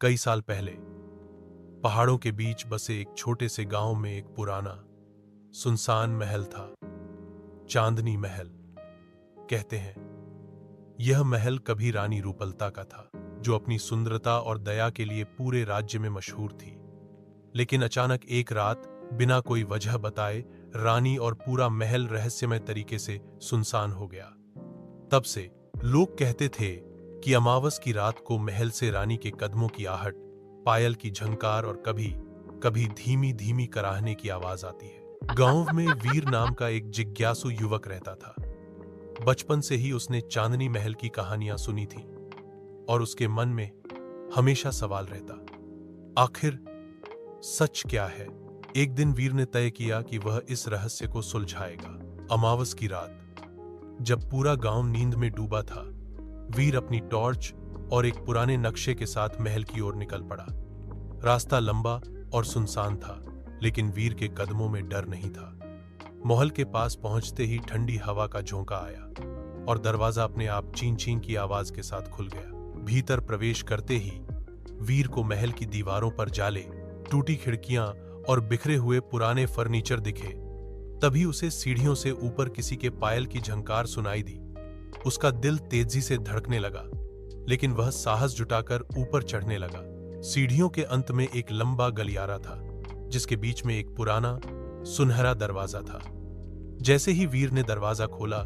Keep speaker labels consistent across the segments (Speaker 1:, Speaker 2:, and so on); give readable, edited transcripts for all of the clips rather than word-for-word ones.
Speaker 1: कई साल पहले पहाड़ों के बीच बसे एक छोटे से गांव में एक पुराना सुनसान महल था। चांदनी महल कहते हैं। यह महल कभी रानी रूपलता का था, जो अपनी सुंदरता और दया के लिए पूरे राज्य में मशहूर थी। लेकिन अचानक एक रात बिना कोई वजह बताए रानी और पूरा महल रहस्यमय तरीके से सुनसान हो गया। तब से लोग कहते थे कि अमावस की रात को महल से रानी के कदमों की आहट, पायल की झंकार और कभी कभी धीमी धीमी कराहने की आवाज आती है। गांव में वीर नाम का एक जिज्ञासु युवक रहता था। बचपन से ही उसने चांदनी महल की कहानियां सुनी थी और उसके मन में हमेशा सवाल रहता, आखिर सच क्या है। एक दिन वीर ने तय किया कि वह इस रहस्य को सुलझाएगा। अमावस की रात जब पूरा गांव नींद में डूबा था, वीर अपनी टॉर्च और एक पुराने नक्शे के साथ महल की ओर निकल पड़ा। रास्ता लंबा और सुनसान था, लेकिन वीर के कदमों में डर नहीं था। महल के पास पहुंचते ही ठंडी हवा का झोंका आया और दरवाजा अपने आप चीं चीं की आवाज के साथ खुल गया। भीतर प्रवेश करते ही वीर को महल की दीवारों पर जाले, टूटी खिड़कियां और बिखरे हुए पुराने फर्नीचर दिखे। तभी उसे सीढ़ियों से ऊपर किसी के पायल की झंकार सुनाई दी। उसका दिल तेजी से धड़कने लगा, लेकिन वह साहस जुटाकर ऊपर चढ़ने लगा। सीढ़ियों के अंत में एक लंबा गलियारा था, जिसके बीच में एक पुराना सुनहरा दरवाजा था। जैसे ही वीर ने दरवाजा खोला,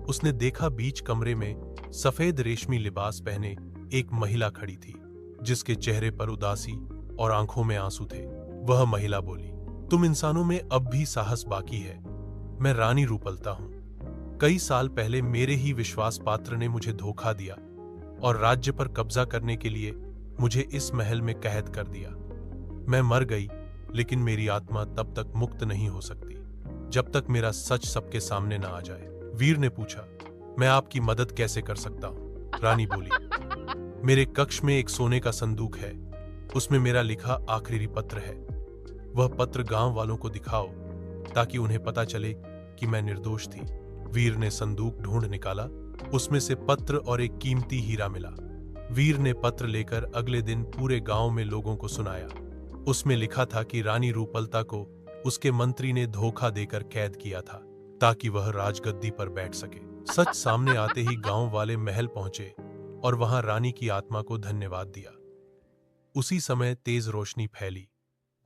Speaker 1: उसने देखा बीच कमरे में सफेद रेशमी लिबास पहने एक महिला खड़ी थी, जिसके चेहरे पर उदासी और आंखों में आंसू थे। वह महिला बोली, तुम इंसानों में अब भी साहस बाकी है। मैं रानी रूपलता हूं। कई साल पहले मेरे ही विश्वास पात्र ने मुझे धोखा दिया और राज्य पर कब्जा करने के लिए मुझे इस महल में कैद कर दिया। मैं मर गई, लेकिन मेरी आत्मा तब तक मुक्त नहीं हो सकती जब तक मेरा सच सबके सामने ना आ जाए। वीर ने पूछा, मैं आपकी मदद कैसे कर सकता हूं? रानी बोली, मेरे कक्ष में एक सोने का संदूक है, उसमें मेरा लिखा आखिरी पत्र है। वह पत्र गांव वालों को दिखाओ ताकि उन्हें पता चले कि मैं निर्दोष थी। वीर ने संदूक ढूंढ निकाला, उसमें से पत्र और एक कीमती हीरा मिला। वीर ने पत्र लेकर अगले दिन पूरे गांव में लोगों को सुनाया। उसमें लिखा था कि रानी रूपलता को उसके मंत्री ने धोखा देकर कैद किया था ताकि वह राजगद्दी पर बैठ सके। सच सामने आते ही गांव वाले महल पहुंचे और वहां रानी की आत्मा को धन्यवाद दिया। उसी समय तेज रोशनी फैली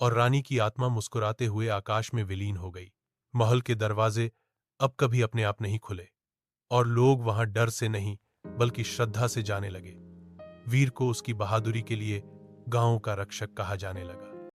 Speaker 1: और रानी की आत्मा मुस्कुराते हुए आकाश में विलीन हो गई। महल के दरवाजे अब कभी अपने आप नहीं खुले और लोग वहां डर से नहीं बल्कि श्रद्धा से जाने लगे। वीर को उसकी बहादुरी के लिए गांव का रक्षक कहा जाने लगा।